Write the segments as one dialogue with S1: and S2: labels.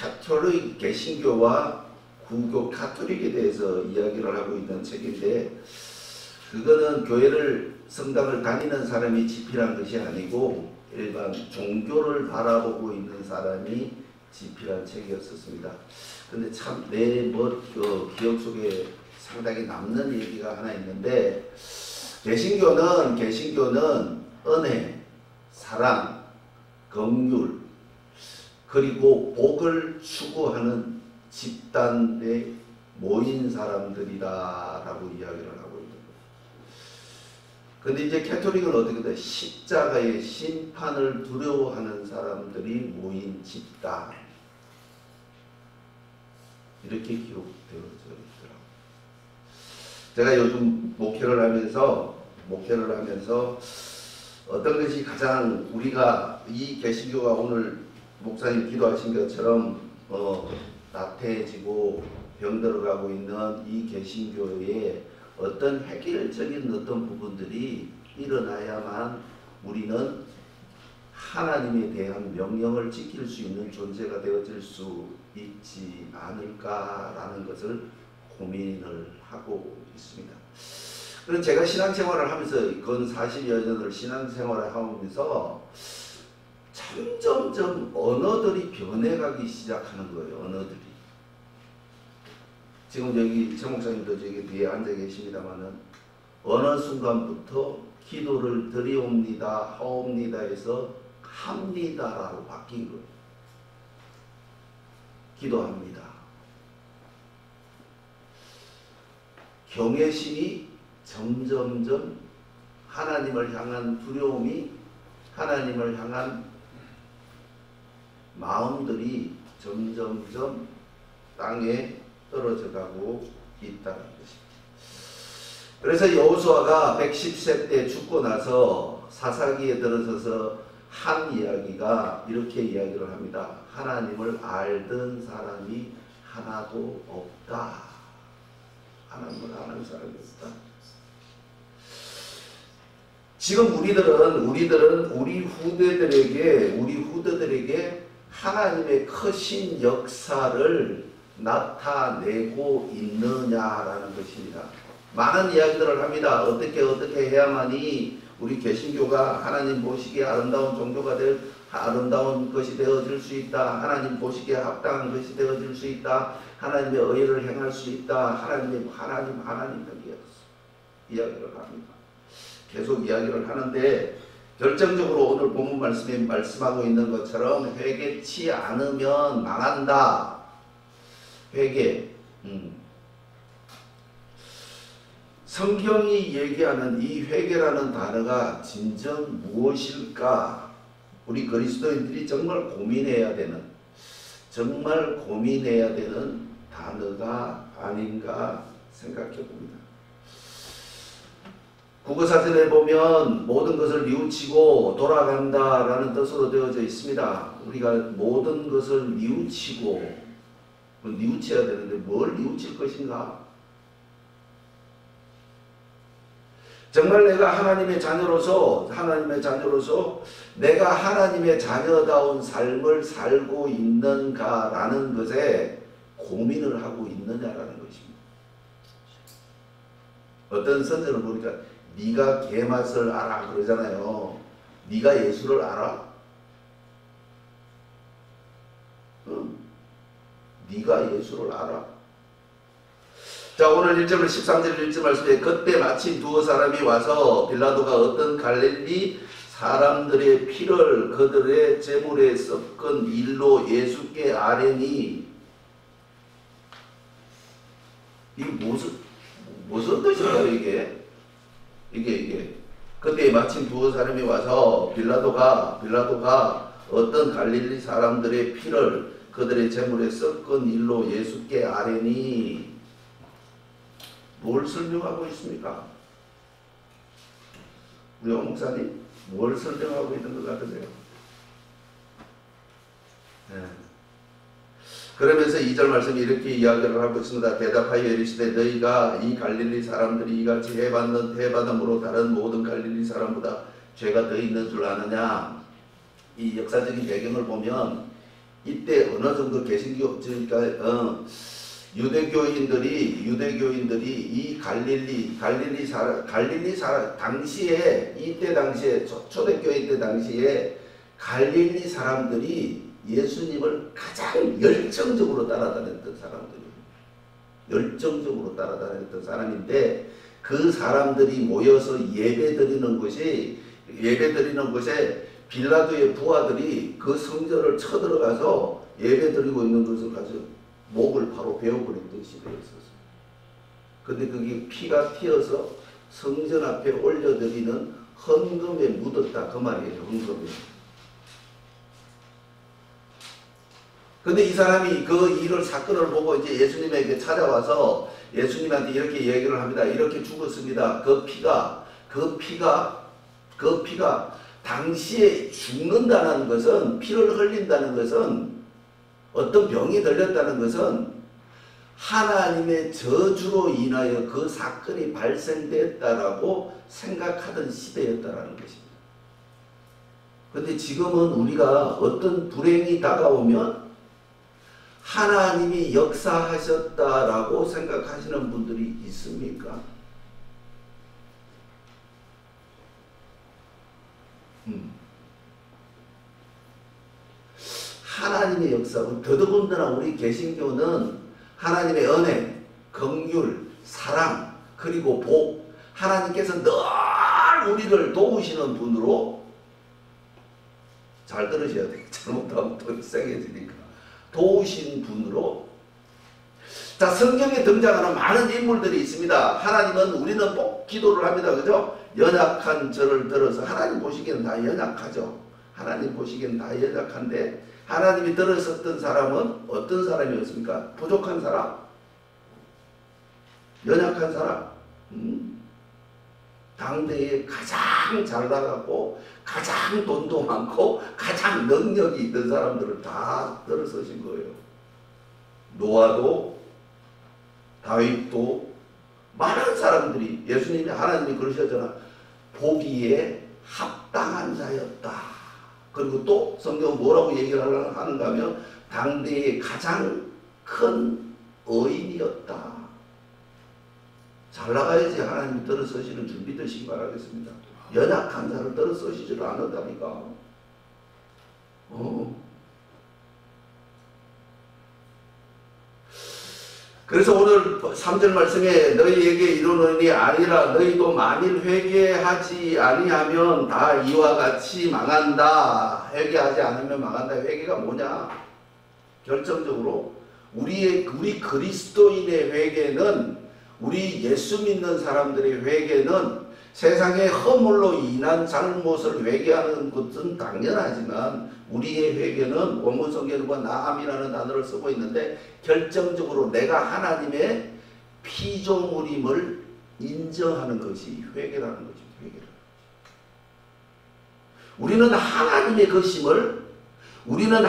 S1: 가톨릭 개신교와 구교 가톨릭에 대해서 이야기를 하고 있는 책인데, 그거는 교회를 성당을 다니는 사람이 집필한 것이 아니고 일반 종교를 바라보고 있는 사람이 집필한 책이었었습니다. 근데 참 내 기억 속에 상당히 남는 얘기가 하나 있는데, 개신교는 은혜, 사랑, 긍휼, 그리고 복을 추구하는 집단에 모인 사람들이다라고 이야기를 하고 있는 거예요. 근데 이제 캐톨릭은 어떻게 돼? 십자가의 심판을 두려워하는 사람들이 모인 집단, 이렇게 기록되어져 있더라고요. 제가 요즘 목회를 하면서 어떤 것이 가장 우리가 이 개신교가 오늘 목사님 기도하신 것처럼 나태해지고 병들어가고 있는 이 개신교의 어떤 획일적인 어떤 부분들이 일어나야만 우리는 하나님에 대한 명령을 지킬 수 있는 존재가 되어질 수 있지 않을까라는 것을 고민을 하고 있습니다. 그럼 제가 신앙생활을 하면서 건 40여 년을 신앙생활을 하면서 점점점 언어들이 변해가기 시작하는 거예요. 언어들이. 지금 여기 최 목사님도 저기 뒤에 앉아 계십니다만은 어느 순간부터 기도를 드리옵니다, 하옵니다에서 합니다라고 바뀐 거예요. 기도합니다. 경외심이 점점점 하나님을 향한 두려움이, 하나님을 향한 마음들이 점점점 땅에 떨어져 가고 있다는 것입니다. 그래서 여호수아가 110세 때 죽고 나서 사사기에 들어서서 한 이야기가 이렇게 이야기를 합니다. 하나님을 알던 사람이 하나도 없다. 하나님을 아는 사람이 없다. 지금 우리들은 우리 후대들에게 하나님의 크신 역사를 나타내고 있느냐라는 것입니다. 많은 이야기들을 합니다. 어떻게 해야만이 우리 개신교가 하나님 보시기에 아름다운 종교가 아름다운 것이 되어질 수 있다. 하나님 보시기에 합당한 것이 되어질 수 있다. 하나님의 의를 행할 수 있다. 하나님 이야기를 합니다. 계속 이야기를 하는데, 결정적으로 오늘 본문 말씀에 말씀하고 있는 것처럼 회개치 않으면 망한다. 회개. 성경이 얘기하는 이 회개라는 단어가 진정 무엇일까? 우리 그리스도인들이 정말 고민해야 되는 단어가 아닌가 생각해 봅니다. 국어사전에 보면 모든 것을 뉘우치고 돌아간다라는 뜻으로 되어져 있습니다. 우리가 모든 것을 뉘우쳐야 되는데 뭘 뉘우칠 것인가? 정말 내가 하나님의 자녀로서 내가 하나님의 자녀다운 삶을 살고 있는가라는 것에 고민을 하고 있느냐라는 것입니다. 어떤 선전을 보니까 네가 개맛을 알아 그러잖아요. 네가 예수를 알아? 응. 네가 예수를 알아? 자, 오늘 1절 13절 1절 말씀에 그때 마침 두 사람이 와서 빌라도가 어떤 갈릴리 사람들의 피를 그들의 제물에 섞은 일로 예수께 아뢰니. 이게 무슨 뜻인가요 이게? 이게 그때 마침 두 사람이 와서 빌라도가 어떤 갈릴리 사람들의 피를 그들의 제물에 섞은 일로 예수께 아뢰니. 뭘 설명하고 있습니까? 우리 목사님 뭘 설명하고 있는 것 같으세요? 네. 그러면서 2절 말씀이 이렇게 이야기를 하고 있습니다. 대답하여 이르시되 너희가 이 갈릴리 사람들이 이같이 해받음으로 다른 모든 갈릴리 사람보다 죄가 더 있는 줄 아느냐. 이 역사적인 배경을 보면 이때 어느 정도 개신교 그러니까 유대교인들이 이 갈릴리 당시에 이때 당시에 초대교회 때 당시에 갈릴리 사람들이 예수님을 가장 열정적으로 따라다녔던 사람인데 그 사람들이 모여서 예배드리는 곳에 빌라도의 부하들이 그 성전을 쳐들어가서 예배드리고 있는 것을 가지고 목을 바로 베어버린 것이 되었었어요. 근데 그게 피가 튀어서 성전 앞에 올려드리는 헌금에 묻었다 그 말이에요. 헌금에. 근데 이 사람이 그 사건을 보고 이제 예수님에게 찾아와서 예수님한테 이렇게 얘기를 합니다. 이렇게 죽었습니다. 그 피가 당시에 죽는다는 것은, 피를 흘린다는 것은, 어떤 병이 들렸다는 것은 하나님의 저주로 인하여 그 사건이 발생됐다라고 생각하던 시대였다라는 것입니다. 그런데 지금은 우리가 어떤 불행이 다가오면 하나님이 역사하셨다라고 생각하시는 분들이 있습니까? 하나님의 역사고, 더더군다나 우리 개신교는 하나님의 은혜, 긍휼, 사랑, 그리고 복, 하나님께서 늘 우리를 도우시는 분으로, 잘 들으셔야 돼요. 잘못하면 또 세게지니까. 도우신 분으로, 자, 성경에 등장하는 많은 인물들이 있습니다. 하나님은, 우리는 꼭 기도를 합니다. 그죠? 연약한 저를 들어서, 하나님 보시기에는 다 연약하죠. 하나님 보시기에는 다 연약한데, 하나님이 들으셨던 사람은 어떤 사람이었습니까? 부족한 사람? 연약한 사람? 당대에 가장 잘 나가고 가장 돈도 많고 가장 능력이 있던 사람들을 다 들어서신 거예요. 노아도 다윗도 많은 사람들이, 예수님이, 하나님이 그러셨잖아. 보기에 합당한 자였다. 그리고 또 성경은 뭐라고 얘기를 하는가 하면 당대의 가장 큰 의인이었다. 잘 나가야지 하나님이 들어서시는 준비 되시기 바라겠습니다. 연약한 자를 들어서시지를 않는다니까. 그래서 오늘 3절 말씀에 너희에게 이르노니 아니라 너희도 만일 회개하지 아니하면 다 이와 같이 망한다. 회개하지 않으면 망한다. 회개가 뭐냐? 결정적으로 우리 그리스도인의 회개는, 우리 예수 믿는 사람들의 회개는 세상의 허물로 인한 잘못을 회개하는 것은 당연하지만 우리의 회개는 원문 성경과 나함이라는 단어를 쓰고 있는데 결정적으로 내가 하나님의 피조물임을 인정하는 것이 회개라는 것입니다. 회개라는 것입니다. 우리는 하나님의 것임을, 우리는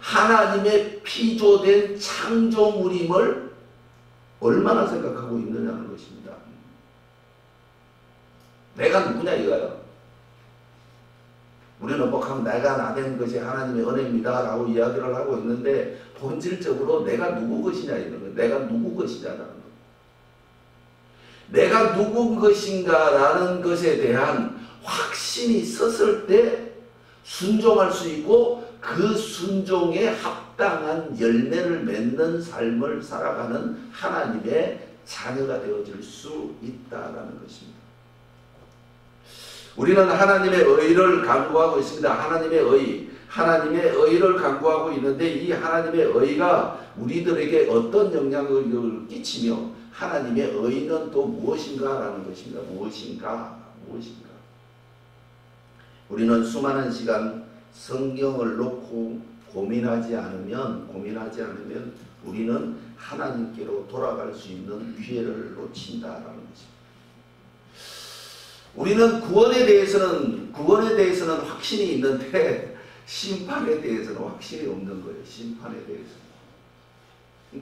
S1: 하나님의 피조된 창조물임을 얼마나 생각하고 있느냐는 것입니다. 내가 누구냐 이거예요. 우리는 하면 내가 나된 것이 하나님의 은혜입니다 라고 이야기를 하고 있는데 본질적으로 내가 누구 것이냐 이런 거예요. 내가 누구 것이냐라는 거예요. 내가 누구 것인가라는 것에 대한 확신이 섰을 때 순종할 수 있고 그 순종에 합당한 열매를 맺는 삶을 살아가는 하나님의 자녀가 되어질 수 있다라는 것입니다. 우리는 하나님의 의를 강구하고 있습니다. 하나님의 의를 강구하고 있는데 이 하나님의 의가 우리들에게 어떤 영향을 끼치며 하나님의 의는 또 무엇인가라는 것입니다. 무엇인가? 우리는 수많은 시간 성경을 놓고 고민하지 않으면 우리는 하나님께로 돌아갈 수 있는 기회를 놓친다라는 것입니다. 우리는 구원에 대해서는 확신이 있는데 심판에 대해서는 확신이 없는 거예요. 심판에 대해서는.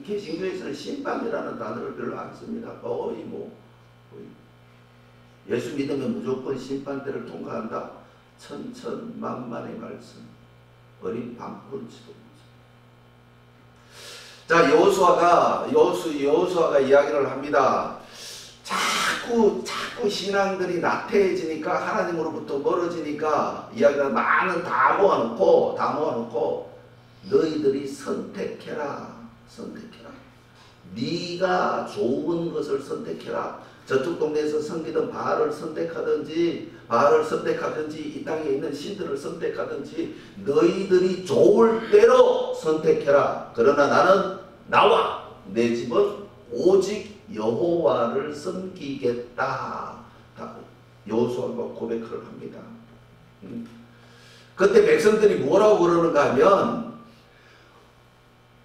S1: 개신교에서는 심판이라는 단어를 별로 안 씁니다. 거의. 예수 믿으면 무조건 심판대를 통과한다. 천천만만의 말씀. 어린 밤꿀지도 자, 여호수아가 이야기를 합니다. 자꾸 신앙들이 나태해지니까, 하나님으로부터 멀어지니까 이야기가 많은 다 모아놓고 너희들이 선택해라. 네가 좋은 것을 선택해라. 저쪽 동네에서 섬기던 바알을 선택하든지 이 땅에 있는 신들을 선택하든지 너희들이 좋을 대로 선택해라. 그러나 나와 내 집은 오직 여호와를 섬기겠다. 여호수아가 고백을 합니다. 그때 백성들이 뭐라고 그러는가 하면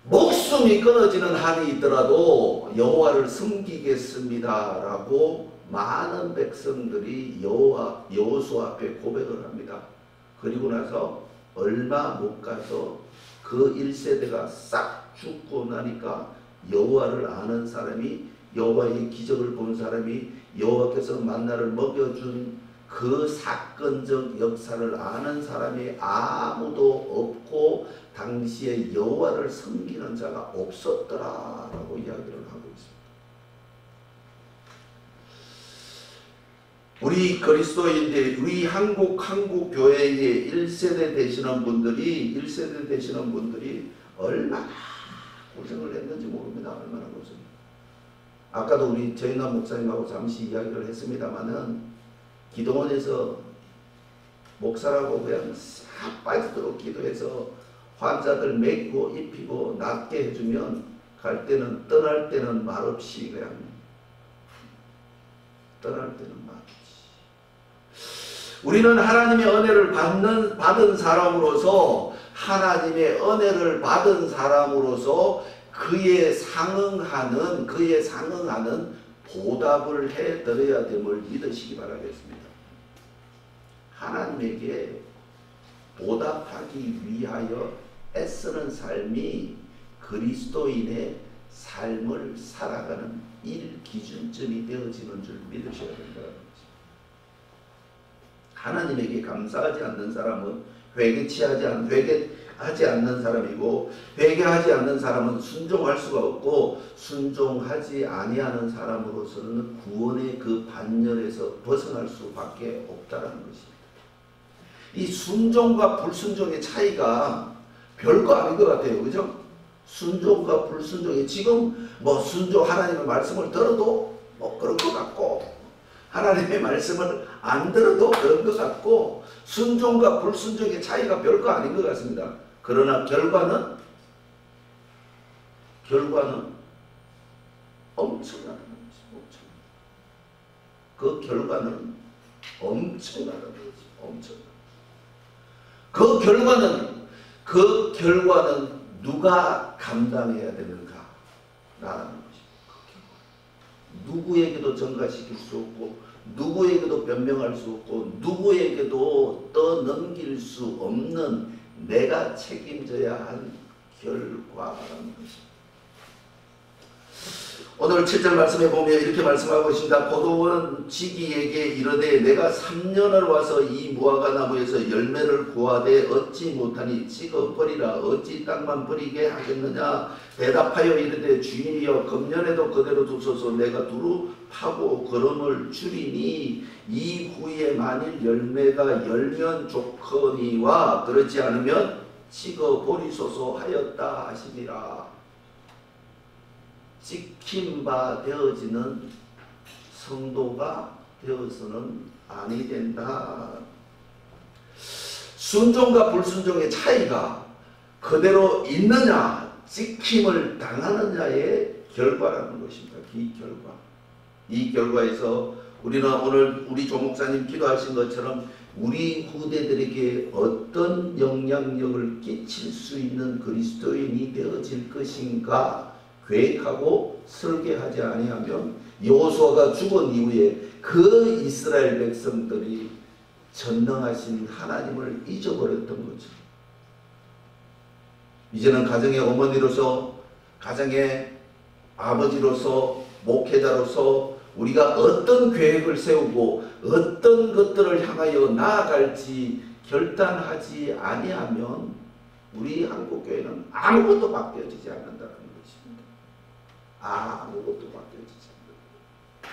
S1: 목숨이 끊어지는 한이 있더라도 여호와를 섬기겠습니다 라고 많은 백성들이 여호수아 앞에 고백을 합니다. 그리고 나서 얼마 못 가서 그 1세대가 싹 죽고 나니까 여호와를 아는 사람이, 여호와의 기적을 본 사람이, 여호와께서 만나를 먹여준 그 사건적 역사를 아는 사람이 아무도 없고 당시에 여호와를 섬기는 자가 없었더라라고 이야기를 하고 있습니다. 우리 그리스도인들, 우리 한국 교회의 1세대 되시는 분들이 얼마나 고생을 했는지 모릅니다. 얼마나 고생. 아까도 우리 저인남 목사님하고 잠시 이야기를 했습니다마는 기도원에서 목사라고 그냥 싹 빠지도록 기도해서 환자들 먹이고 입히고 낫게 해주면 떠날 때는 말없이 그냥 우리는 하나님의 은혜를 받은 사람으로서 그에 상응하는 보답을 해드려야 됨을 믿으시기 바라겠습니다. 하나님에게 보답하기 위하여 애쓰는 삶이 그리스도인의 삶을 살아가는 일기준점이 되어지는 줄 믿으셔야 된다는 거죠. 하나님에게 감사하지 않는 사람은 회개하지 않는 사람이고, 회개하지 않는 사람은 순종할 수가 없고, 순종하지 아니하는 사람으로서는 구원의 그 반열에서 벗어날 수밖에 없다는 것입니다. 이 순종과 불순종의 차이가 별거 아닌 것 같아요. 그죠? 순종과 불순종이 지금 하나님의 말씀을 들어도 그런 것 같고, 하나님의 말씀을 안 들어도 그런 것 같고, 순종과 불순종의 차이가 별거 아닌 것 같습니다. 그러나 결과는 엄청나다는 거죠. 그 결과는 엄청나다는 거죠. 그 결과는 누가 감당해야 되는가? 나라는 것입니다. 누구에게도 전가시킬 수 없고, 누구에게도 변명할 수 없고, 누구에게도 떠넘길 수 없는 내가 책임져야 할 결과라는 것입니다. 오늘 7절 말씀에 보면 이렇게 말씀하고 있습니다. 포도원 지기에게 이르되 내가 3년을 와서 이 무화과 나무에서 열매를 구하되 얻지 못하니 찍어 버리라. 어찌 땅만 버리게 하겠느냐. 대답하여 이르되 주인이여 금년에도 그대로 두소서. 내가 두루 파고 거름을 줄이니 이후에 만일 열매가 열면 좋거니와 그렇지 않으면 찍어 버리소서 하였다 하시니라. 찍힌 바 되어지는 성도가 되어서는 아니 된다. 순종과 불순종의 차이가 그대로 있느냐, 찍힘을 당하느냐의 결과라는 것입니다. 이 결과에서 우리는 오늘 우리 조 목사님 기도하신 것처럼 우리 후대들에게 어떤 영향력을 끼칠 수 있는 그리스도인이 되어질 것인가 계획하고 설계하지 아니하면 여호수아가 죽은 이후에 그 이스라엘 백성들이 전능하신 하나님을 잊어버렸던 거죠. 이제는 가정의 어머니로서, 가정의 아버지로서, 목회자로서 우리가 어떤 계획을 세우고 어떤 것들을 향하여 나아갈지 결단하지 아니하면 우리 한국교회는 아무것도 바뀌어지지 않는다는 것입니다. 아무것도 바뀌어지지 않는다.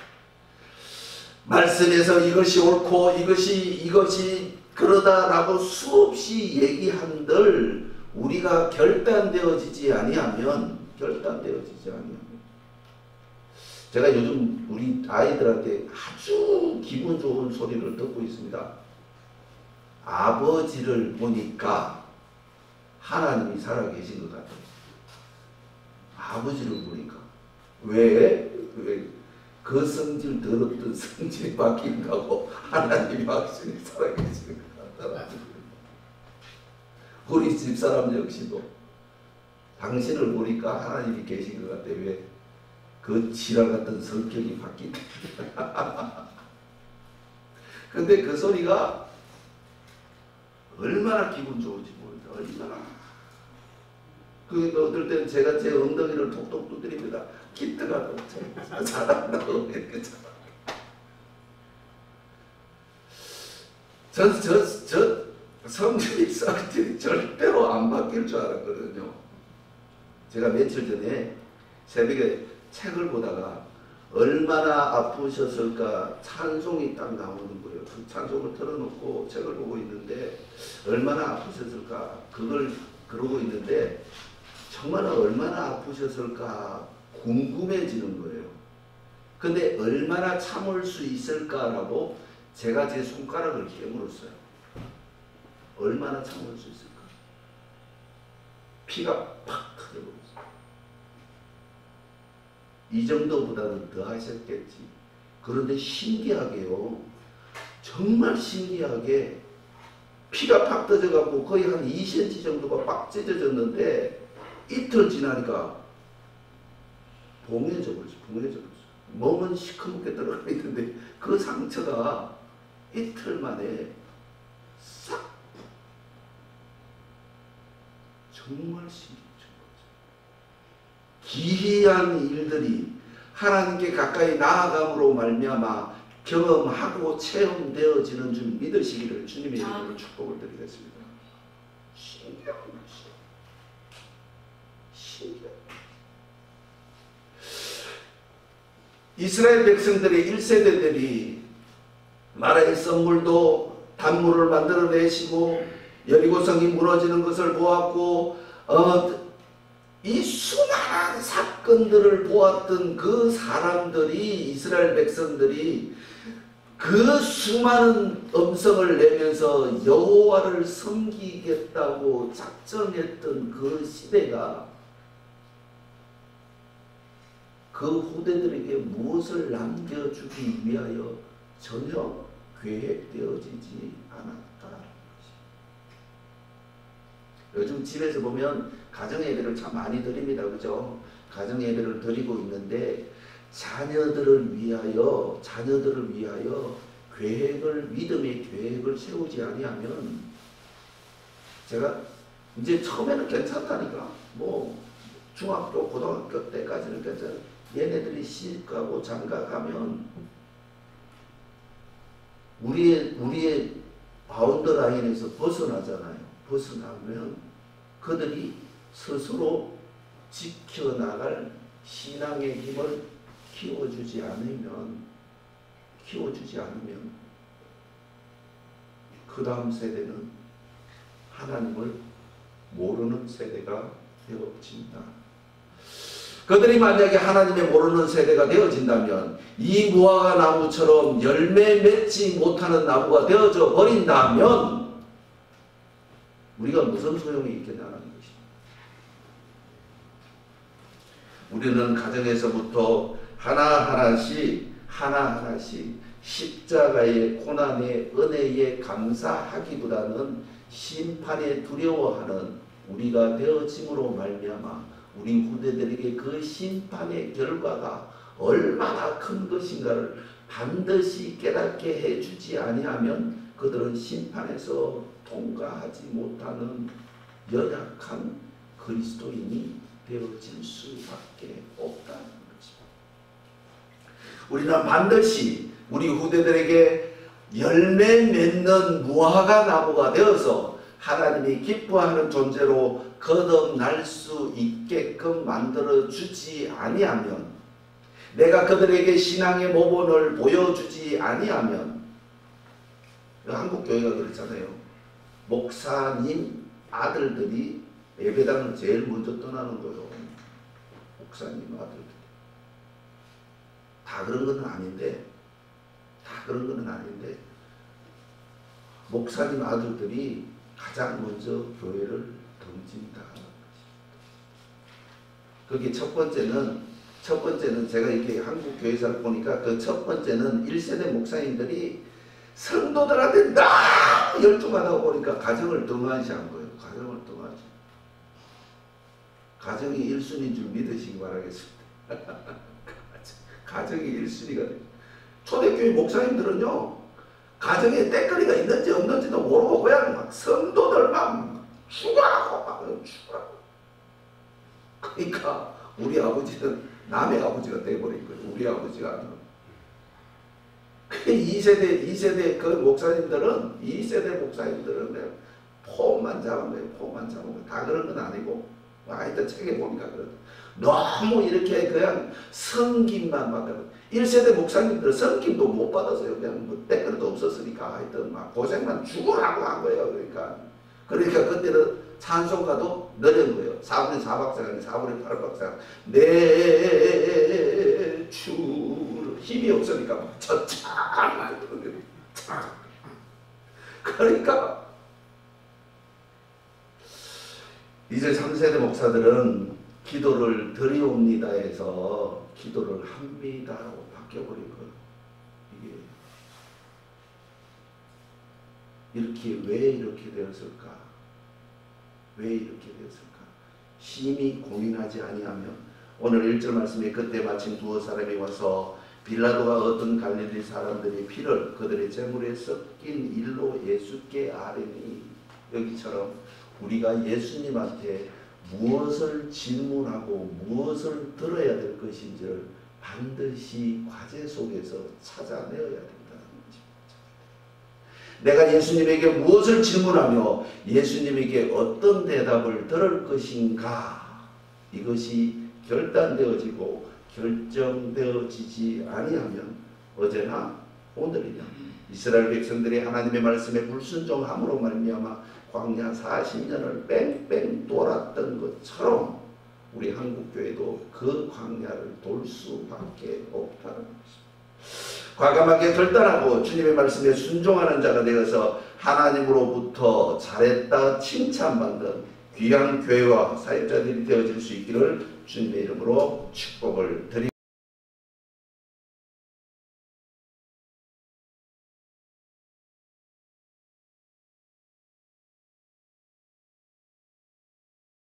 S1: 말씀에서 이것이 옳고 이것이 그러다라고 수없이 얘기한들 우리가 결단되어지지 아니하면 제가 요즘 우리 아이들한테 아주 기분 좋은 소리를 듣고 있습니다. 아버지를 보니까 하나님이 살아계신 것 같아요. 아버지를 보니까. 왜? 그 성질 더럽던 성질이 바뀐다고 하나님이 확실히 살아계시는 것 같다. 우리 집사람 역시도 당신을 보니까 하나님이 계신 것 같아. 왜? 그 지랄 같은 성격이 바뀐다. 근데 그 소리가 얼마나 기분 좋은지 모릅니다. 얼마나. 어떨 때는 제가 제 엉덩이를 톡톡 두드립니다. 기특하다. 잘한다고 이렇게 저 성질이 절대로 안 바뀔 줄 알았거든요. 제가 며칠 전에 새벽에 책을 보다가 얼마나 아프셨을까 찬송이 딱 나오는 거예요. 그 찬송을 틀어놓고 책을 보고 있는데 얼마나 아프셨을까 그걸 그러고 있는데 정말 얼마나 아프셨을까 궁금해지는 거예요. 근데 얼마나 참을 수 있을까라고 제가 제 손가락을 깨물었어요. 얼마나 참을 수 있을까? 피가 팍 터져버렸어요. 이 정도보다는 더 하셨겠지. 그런데 신기하게요. 정말 신기하게 피가 팍 터져갖고 거의 한 2cm 정도가 빡 찢어졌는데 이틀 지나니까 봉해져 버렸어요. 몸은 시커멓게 들어가 있는데 그 상처가 이틀 만에 싹 정말 신기해요. 기이한 일들이 하나님께 가까이 나아감으로 말미암아 경험하고 체험되어지는 줄 믿으시기를 주님의 이름으로 축복을 드리겠습니다. 신기한 것이에요. 신기한. 이스라엘 백성들의 1세대들이 나라의 선물도 단물을 만들어내시고 여리고성이 무너지는 것을 보았고 이 수많은 사건들을 보았던 그 사람들이 이스라엘 백성들이 그 수많은 음성을 내면서 여호와를 섬기겠다고 작정했던 그 시대가 그 후대들에게 무엇을 남겨주기 위하여 전혀 계획되어지지 않았다. 요즘 집에서 보면 가정예배를 참 많이 드립니다. 그죠? 가정예배를 드리고 있는데 자녀들을 위하여 믿음의 계획을 세우지 아니하면 제가 이제 처음에는 괜찮다니까 뭐 중학교 고등학교 때까지는 괜찮아. 얘네들이 시집 가고 장가 가면 우리의 바운드 라인에서 벗어나잖아요. 벗어나면 그들이 스스로 지켜나갈 신앙의 힘을 키워주지 않으면 그 다음 세대는 하나님을 모르는 세대가 되어진다. 그들이 만약에 하나님의 모르는 세대가 되어진다면 이 무화과 나무처럼 열매 맺지 못하는 나무가 되어져 버린다면 우리가 무슨 소용이 있겠냐는 것입니다. 우리는 가정에서부터 하나하나씩 십자가의 고난의 은혜에 감사하기보다는 심판에 두려워하는 우리가 되어짐으로 말미암아 우리 후대들에게 그 심판의 결과가 얼마나 큰 것인가를 반드시 깨닫게 해주지 아니하면 그들은 심판에서 통과하지 못하는 연약한 그리스도인이 되어질 수밖에 없다는 것입니다. 우리는 반드시 우리 후대들에게 열매 맺는 무화과 나무가 되어서 하나님이 기뻐하는 존재로 거듭날 수 있게끔 만들어 주지 아니하면, 내가 그들에게 신앙의 모본을 보여주지 아니하면, 한국 교회가 그렇잖아요. 목사님 아들들이 예배당을 제일 먼저 떠나는 거예요. 목사님 아들들. 다 그런 건 아닌데, 목사님 아들들이 가장 먼저 교회를 던진다. 그게 첫 번째는 제가 이렇게 한국 교회사를 보니까 그 첫 번째는 1세대 목사님들이 성도들한테 너무 열중하다고 보니까 가정을 등한시한 거예요. 가정이 1순위인 줄 믿으시기 바라겠습니다. 가정이 1순위가 돼요. 초대교회 목사님들은요, 가정에 때거리가 있는지 없는지도 모르고 그냥 막 성도들만 죽어라고. 그러니까 우리 아버지는 남의 아버지가 돼버린 거예요. 우리 아버지가 아니고. 2세대 그 목사님들은 그냥 폼만 잡은 거예요. 다 그런 건 아니고, 하여튼 책에 보니까 그렇다. 너무 이렇게 그냥 성김만 받거든. 1세대 목사님들은 성김도 못 받았어요. 그냥 뭐 댓글도 없었으니까 하여튼 막 고생만 죽으라고 한 거예요. 그러니까 그때는 찬송가도 느린 거예요. 4분의 4박자가 4분의 8박자. 내 주 힘이 없으니까 막 저창 그러니까 이제 3세대 목사들은 기도를 드리옵니다 해서 기도를 합니다라고 바뀌어버린 거예요. 왜 이렇게 되었을까? 심히 고민하지 아니하면, 오늘 1절 말씀에 그때 마침 두어 사람이 와서 빌라도가 어떤 갈릴리 사람들의 피를 그들의 제물에 섞인 일로 예수께 아뢰니, 여기처럼 우리가 예수님한테 무엇을 질문하고 무엇을 들어야 될 것인지를 반드시 과제 속에서 찾아내어야 된다는 거죠. 내가 예수님에게 무엇을 질문하며 예수님에게 어떤 대답을 들을 것인가, 이것이 결단되어지고 결정되어지지 아니하면 어제나 오늘이나 이스라엘 백성들이 하나님의 말씀에 불순종함으로 말미암아 광야 40년을 뺑뺑 돌았던 것처럼 우리 한국교회도 그 광야를 돌 수밖에 없다는 것입니다. 과감하게 결단하고 주님의 말씀에 순종하는 자가 되어서 하나님으로부터 잘했다 칭찬받는 귀한 교회와 사역자들이 되어질 수 있기를 주님의 이름으로 축복합니다.